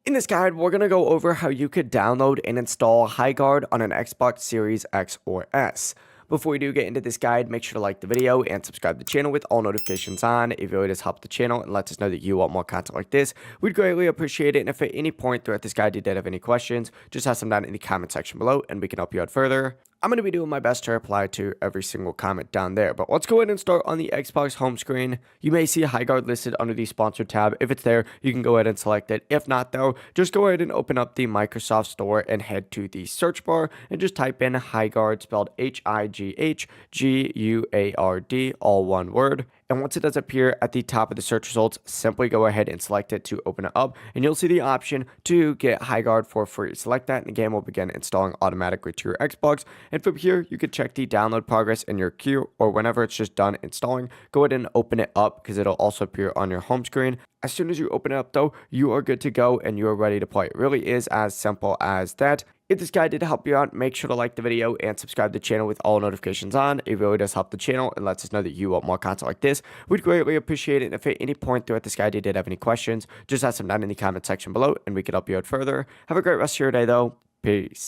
In this guide, we're going to go over how you could download and install Highguard on an Xbox Series X or S. Before we do get into this guide, make sure to like the video and subscribe to the channel with all notifications on. It really does help the channel and lets us know that you want more content like this. We'd greatly appreciate it, and if at any point throughout this guide you did have any questions, just ask them down in the comment section below and we can help you out further. I'm going to be doing my best to reply to every single comment down there, but let's go ahead and start on the Xbox home screen. You may see Highguard listed under the sponsored tab. If it's there, you can go ahead and select it. If not though, just go ahead and open up the Microsoft Store and head to the search bar and just type in Highguard, spelled Highguard, all one word. And once it does appear at the top of the search results, simply go ahead and select it to open it up, and you'll see the option to get Highguard for free. Select that and the game will begin installing automatically to your Xbox. And from here, you can check the download progress in your queue, or whenever it's just done installing, go ahead and open it up because it'll also appear on your home screen. As soon as you open it up though, you are good to go and you are ready to play. It really is as simple as that. If this guide did help you out, make sure to like the video and subscribe to the channel with all notifications on. It really does help the channel and lets us know that you want more content like this. We'd greatly appreciate it. And if at any point throughout this guide you did have any questions, just ask them down in the comment section below and we can help you out further. Have a great rest of your day though. Peace.